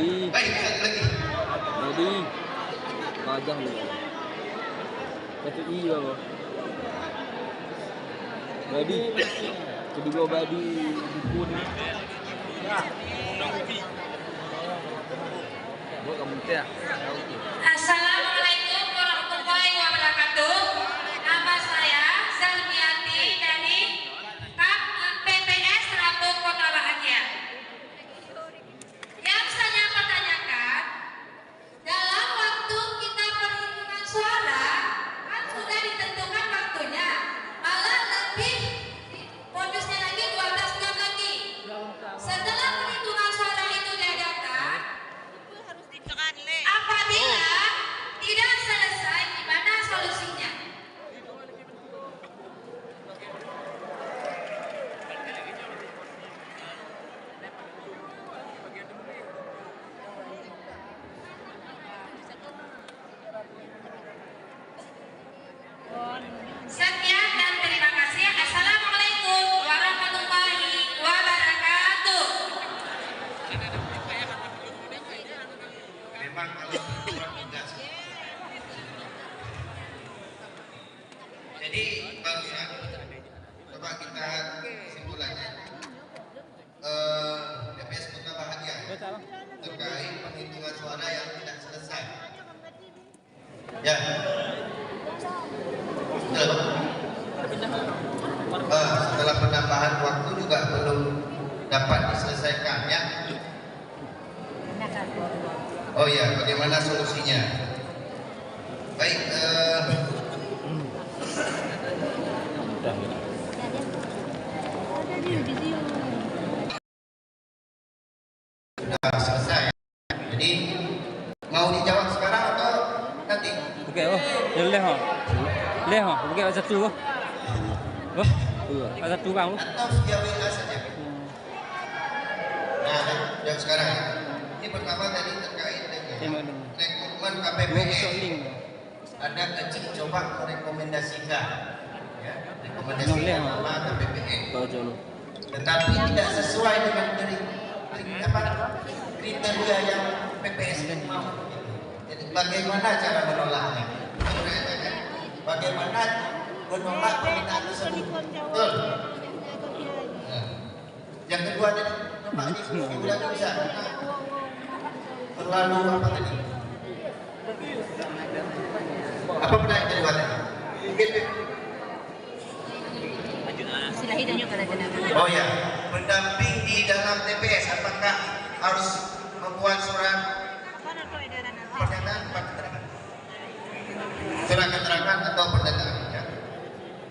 Baik, satu lagi. Badi. Wajah ni. Satu I bawah. Badi. Kedua badi dukun. Buat kamu tak? Assalamualaikum warahmatullahi wabarakatuh. Nama saya Zalmiati dari PPS Rambut Kota Bahagia. Yang saya pertanyakan, dalam waktu kita perhitungan suara kan sudah ditentukan waktunya, malah lebih bonusnya lagi 12 jam lagi. Setelah perhitungan suara itu diadakan, apabila tidak selesai, gimana solusinya? Sekian dan terima kasih. Assalamualaikum warahmatullahi wabarakatuh. Memang kalau kurang tugas. Jadi barusan coba kita kesimpulannya. PPS Kota Bahagia terkait penghitungan suara yang tidak selesai. Ya. Betul. Setelah penambahan waktu juga belum dapat diselesaikan ya. Oh ya, bagaimana solusinya? Baik, sudah selesai. Jadi mau dijawab sekarang atau nanti? Okey, oh. Yang leh ha. Leh ha. Okey, ada satu. Oh. Ada satu bang. Atau via WA saja. Nah, jawab sekarang ya. Ini pertama tadi terkait dengan rekrutmen KPPS. Ada kecil coba merekomendasikan ya, rekomendasikan nama KPPS. Tetapi tidak sesuai dengan kriteria yang PPS mau. Jadi bagaimana cara menolaknya? Bagaimana menolak permintaan tersebut? Betul. Nah, yang kedua tadi coba diulang bisa. Terlalu apa tadi? Apa pertanyaan kedua tadi? Mungkin. Oh ya, pendamping di dalam TPS apakah harus membuat surat pernyataan keterangan? Surat keterangan atau pernyataan ya.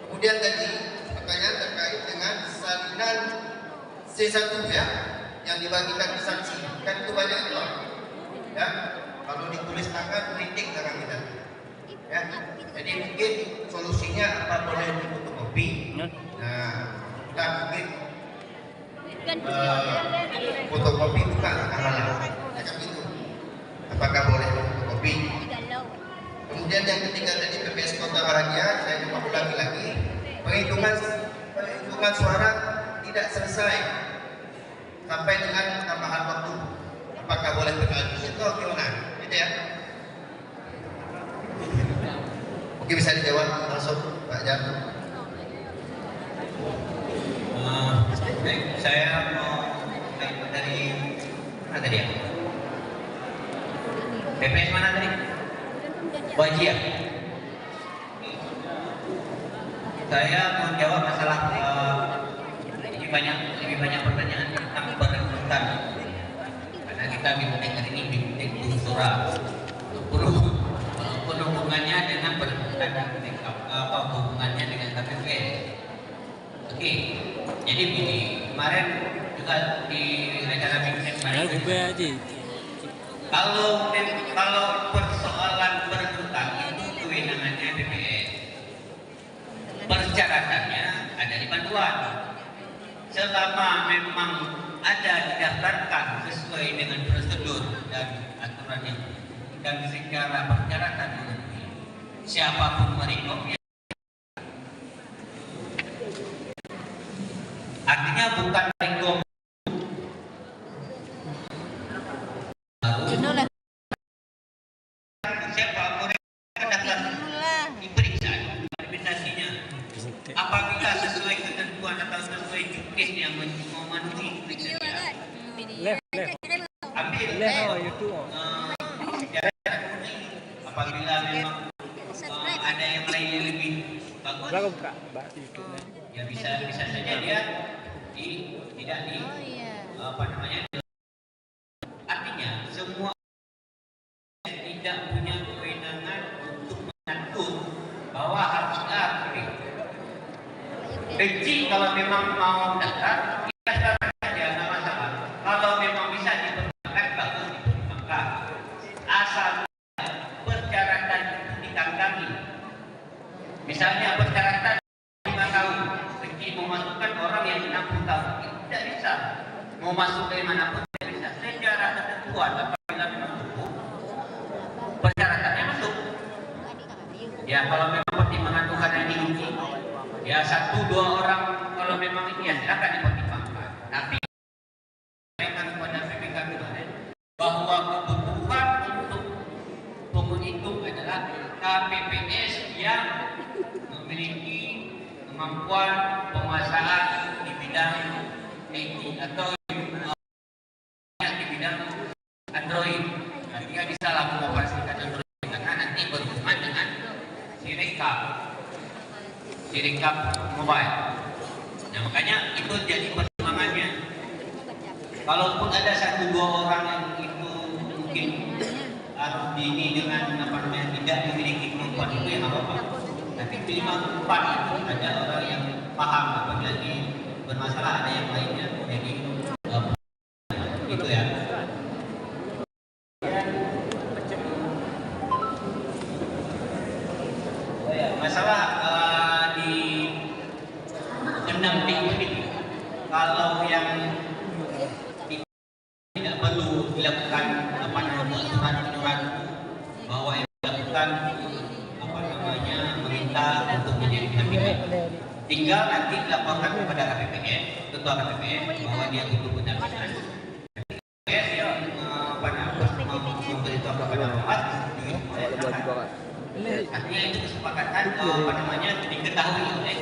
Kemudian tadi pertanyaan terkait dengan salinan C1 ya, yang dibagikan ke saksi. Kan itu banyak itu. Ya, kalau ditulis tangan kritik tangan kita. Ya, jadi mungkin solusinya apa boleh fotokopi? Nah, kita mungkin fotokopi bukan halal. Ya kan itu. Apakah boleh fotokopi? Kemudian yang ketiga tadi PPS Kota Bahagia, saya coba ulangi lagi, penghitungan suara tidak selesai sampai dengan tambahan waktu. Apakah boleh berganti atau gimana? Gitu ya. Mungkin bisa dijawab langsung Pak Jan. Baik, saya mau dari mana tadi ya? PPS mana tadi? Wajib. Saya mau jawab masalah lebih banyak pertanyaan tentang perekrutan. Karena kita bimbingan ini bimbing kultural. Hubungannya dengan perekrutan apa hubungannya dengan KPPS? Oke, jadi begini, kemarin juga di acara bimbingan kemarin. Kalau persoalan perekrutan itu kewenangannya BPS. Persyaratannya ada di panduan. Selama memang ada didaftarkan sesuai dengan prosedur dan aturan yang dan secara persyaratan memenuhi, siapapun merekrutnya. Artinya bukan rekrut yang memenuhi kriteria. Left. Ambil Left YouTube. apabila memang ada yang lain yang lebih bagus, Berapa buka YouTube nya? ya bisa saja dia tidak di apa namanya. Artinya semua tidak punya kewenangan untuk mengatur bahwa harus benci. Kalau memang mau daftar, kita daftar saja, nggak masalah. Kalau memang bisa dipertimbangkan, bagus dipertimbangkan. Asal persyaratan itu ditanggapi. Misalnya persyaratan 5 tahun, benci memasukkan orang yang 60 tahun, tidak bisa. Mau masuk dari manapun tidak bisa. Secara ketentuan apabila memang cukup, persyaratannya masuk. Ya kalau memang pertimbangan Tuhan ini uji, ya 1-2 orang kalau memang ini ya silakan dipertimbangkan. Tapi sampaikan kepada PPK kemarin bahwa kebutuhan untuk penghitung adalah KPPS yang memiliki kemampuan penguasaan di bidang IT atau di bidang Android. Artinya bisa lah mengoperasikan Android karena nanti berhubungan dengan Sirekap mobile. Nah makanya itu jadi pertimbangannya. Kalaupun ada 1-2 orang yang itu mungkin harus ini dengan apa namanya tidak memiliki kemampuan itu yang apa-apa. Tapi minimal 4 itu ada orang yang paham apabila di bermasalah ada yang lainnya. Jadi itu ya. Masalah di pendamping ini, kalau yang tidak perlu dilakukan apa namanya aturan bahwa yang dilakukan apa namanya meminta untuk menjadi pendamping, tinggal nanti dilaporkan kepada KPPS, ketua KPPS bahwa dia butuh pendampingan. KPPS yang apa namanya memberitahu kepada Bapak artinya itu kesepakatan apa namanya diketahui oleh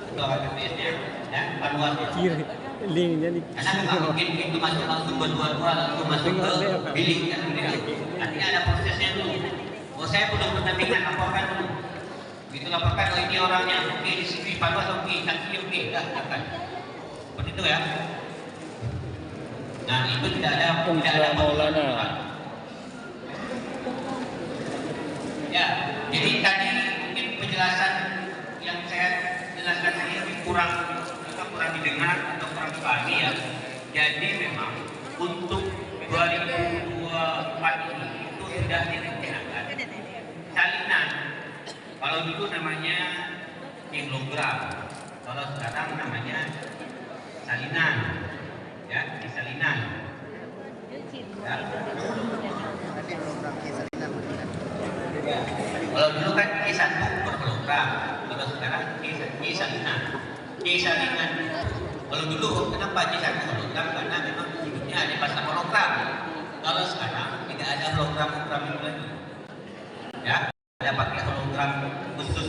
ketua KPPS-nya dan panwasnya. Linknya nih. Karena nggak mungkin itu masuk langsung berdua-dua langsung masuk ke bilik kan? Artinya ada prosesnya dulu. Oh saya belum pendampingan, laporkan dulu. Begitu laporkan, oh ini orangnya, oke di sini panwas, oke saksi, oke, kan? Seperti itu ya. Nah itu tidak ada Maulana. Ya, jadi tadi mungkin penjelasan yang saya jelaskan ini kurang didengar atau kurang dipahami ya. Jadi memang untuk 2024 ini itu sudah direncanakan salinan. Kalau dulu namanya kilogram, kalau sekarang namanya salinan, ya salinan. Ya. Kalau dulu kan K1 per kilogram, kalau sekarang K-salinan. K-salinan. Kalau dulu kenapa K1 hologram? Karena memang hidupnya ada pasal hologram. Kalau sekarang tidak ada hologram itu lagi. Ya, ada pakai hologram khusus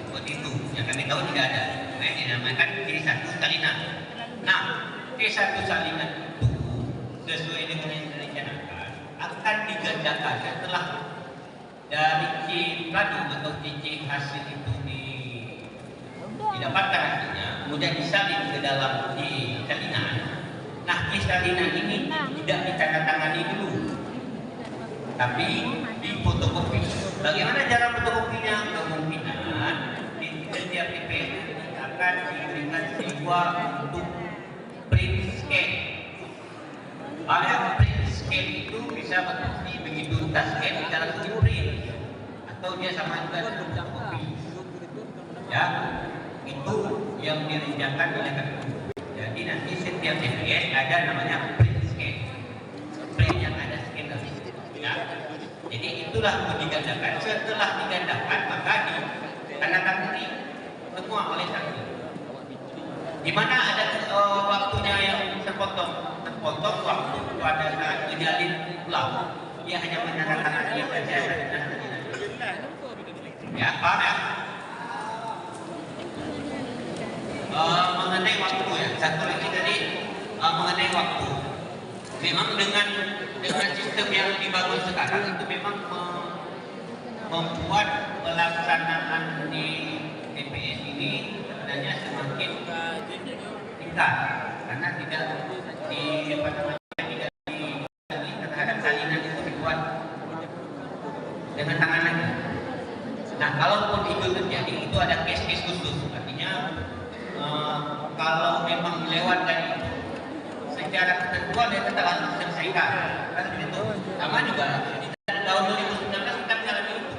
seperti itu. Yang kami tahu tidak ada. Nah, dinamakan K1 salinan. Nah, K1 salinan itu sesuai dengan yang direncanakan akan digandakan setelah dari C padu atau C hasil itu didapatkan hasilnya, kemudian disalin ke dalam C salinan. Nah, C salinan ini tidak ditandatangani dulu, tapi difotokopi. Bagaimana cara fotokopinya? Kemungkinan di setiap TPS akan diberikan sewa untuk print scan. Yang print scan itu bisa berfungsi begitu kita scan kita langsung print atau dia sama juga dengan kopi. Ya, itu yang direncanakan oleh KPU. Jadi nanti setiap TPS ada namanya print scan, print yang ada scan tadi. Ya, jadi itulah digandakan. Setelah digandakan maka ditandatangani semua oleh saksi. Di mana ada waktunya yang terpotong waktu pada saat menjalin pulau, dia hanya menandatangani yang saja. Ya, paham ya? Mengenai waktu ya, satu lagi tadi mengenai waktu. Memang dengan sistem yang dibangun sekarang itu memang membuat pelaksanaan di TPS ini sebenarnya semakin tingkat karena tidak terhadap salinan itu dibuat dengan tangan lagi. Nah, kalaupun itu terjadi, itu ada case-case khusus. Artinya kalau memang lewat dari itu, secara ketentuan dia tetap harus diselesaikan. Kan begitu. Sama juga di tahun 2019 kita mengalami itu.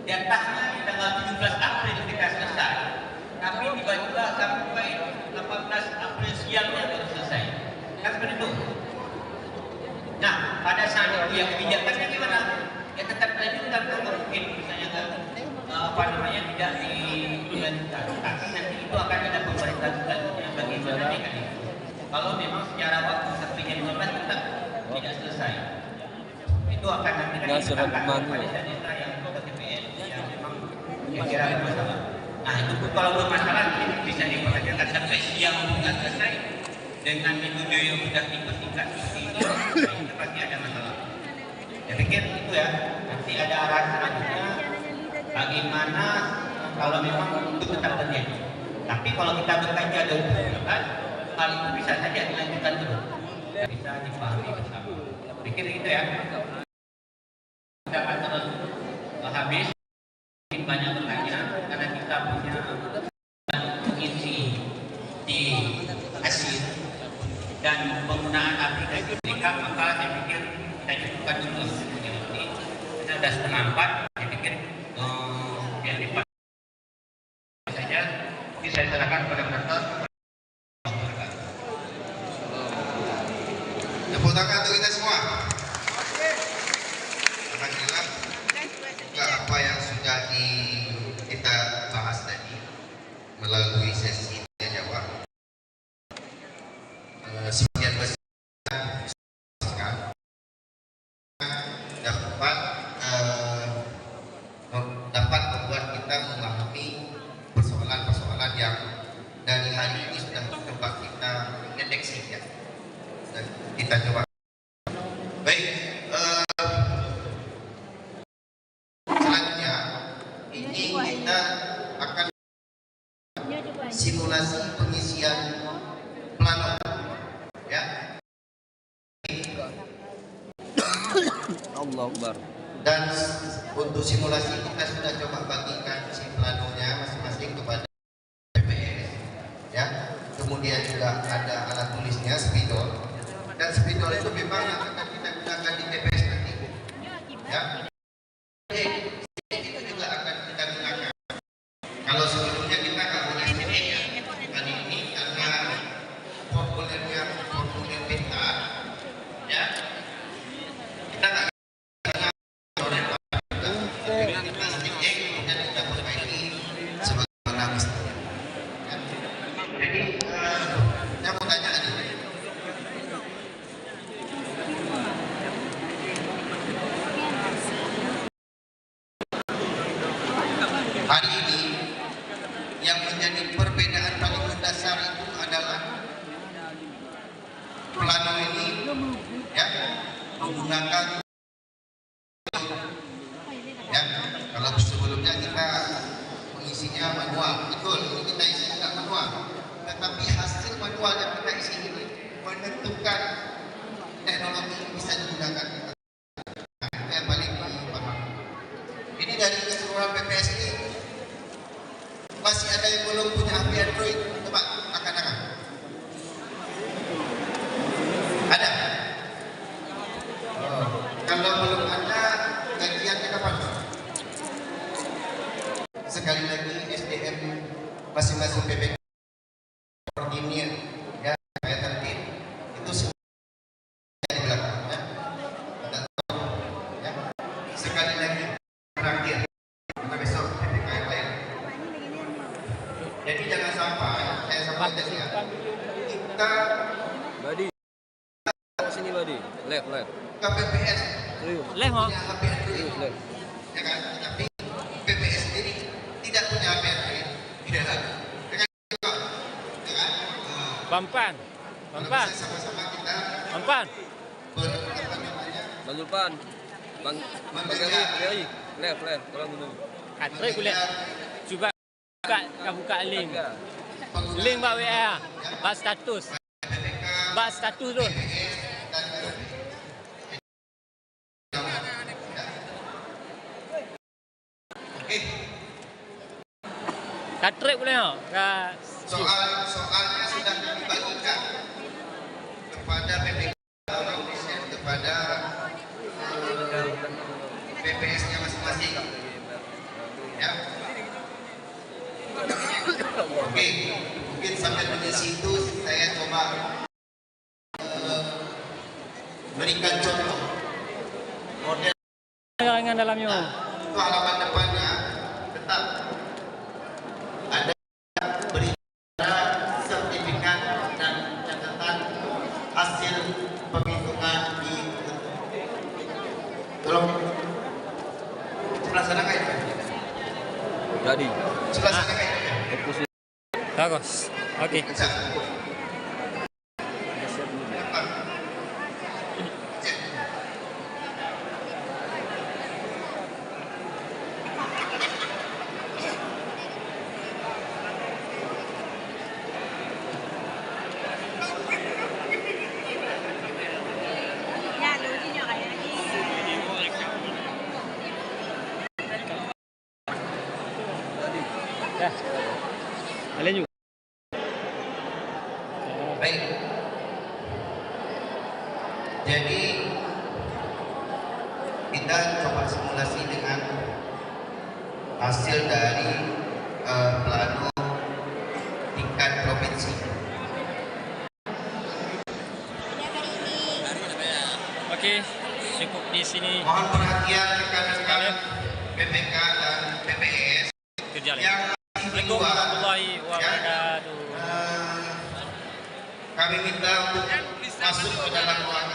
Di atasnya di tanggal 17 April kita selesai, tapi tiba-tiba sampai 18 April siangnya baru selesai. Kan seperti itu. Nah, pada saat itu yang kebijakannya gimana? Ya tetap dilanjutkan kalau mungkin misalnya tidak dilanjutkan, tapi nanti itu akan ada pemerintahan selanjutnya bagaimana mekanisme. Kalau memang secara waktu sampai jam 12 tetap tidak selesai, itu akan nanti diserahkan kepada desa yang ke TPS yang memang kira-kira bermasalah. Nah itu pun kalau bermasalah ini bisa dipertanyakan sampai siang tidak selesai dengan metode yang sudah dipertingkat seperti ini, itu pasti ada masalah. Saya pikir itu ya, nanti ada arahan selanjutnya bagaimana kalau memang itu tetap terjadi. Tapi kalau kita berkaca dari kebijakan, hal itu bisa saja dilanjutkan dulu, bisa dipahami bersama. Pikir gitu ya. Kita akan terus habis, mungkin banyak bertanya karena kita punya mengisi di hasil dan penggunaan aplikasi mereka, maka saya pikir kita cukupkan dulu. Jadi kita sudah setengah 4, saya pikir yang dipakai saja. Ini saya serahkan kepada penonton. Tepuk tangan untuk kita semua. Alhamdulillah, juga apa yang sudah kita bahas tadi melalui sesi tanya jawab, sebagian besar dapat membuat kita memahami persoalan-persoalan yang dari hari ini sudah coba kita deteksi ya. Dan kita coba. Baik, selanjutnya ini kita akan simulasi pengisian plano ya. Allah Akbar. Dan untuk simulasi kita sudah coba bagikan si planonya masing-masing kepada TPS ya. Kemudian juga ada alat tulisnya, spidol. Dan spidol itu memang yang akan kita gunakan di TPS nanti ya. Itu juga akan kita gunakan. Kalau sebelumnya kita nggak punya SPE ya, kali ini karena formulirnya formulir pintar ya, kita nggak hari ini yang menjadi perbedaan paling mendasar itu adalah plano ini ya menggunakan ya. Kalau sebelumnya kita mengisinya manual, betul ini kita isi juga manual, tetapi hasil manual yang kita isi ini menentukan teknologi yang bisa digunakan. Nah, itu yang paling dipahami. Ini dari keseluruhan PPS ini masih ada yang belum punya HP Android? Coba angkat tangan. Ada? Oh. Kalau belum ada, gajiannya kapan? Sekali lagi SDM masing-masing PPK koordinir ya, saya tertib itu semua di belakang ya. Ada ya. Sekali lagi terakhir karena besok PPK yang lain. Jadi jangan sampai saya sampaikan ya, kita Badi. Sini Badi. Left. KPPS Left ha. punya HP Android, ya kan? Tapi PPS sendiri tidak punya HP Android. Ya kan? Ya kan? Pampan. Kalau Pampan. bisa sama-sama kita Pampan. apa namanya? Bang Zulpan, Bang Eri, left, tolong dulu. Katrik boleh. Cuba buka link. Pengguna Link bak WA. Bak status. PPK, Bak status tu. PPS, dan Oke, Katrik boleh tak? soalnya sudah kami bagikan kepada PPK, tolong di-share kepada PPS-nya masing-masing. Ya. Oke, mungkin sampai di situ saya coba berikan contoh model. Jangan dalamnya. Itu halaman depannya tetap ada berita sertifikat dan catatan hasil penghitungan di tolong sebelah sana kayak Jadi, sebelah sana kayak fokus Bagus. Okey. bisa. Dah. Alin juga. Baik. Jadi kita coba simulasi dengan hasil dari plano tingkat provinsi. Okey, cukup di sini Mohon perhatian rekan-rekan PPK dan PPS kerja lagi. yang Assalamualaikum warahmatullahi wabarakatuh. kami minta untuk masuk ke dalam ruangan.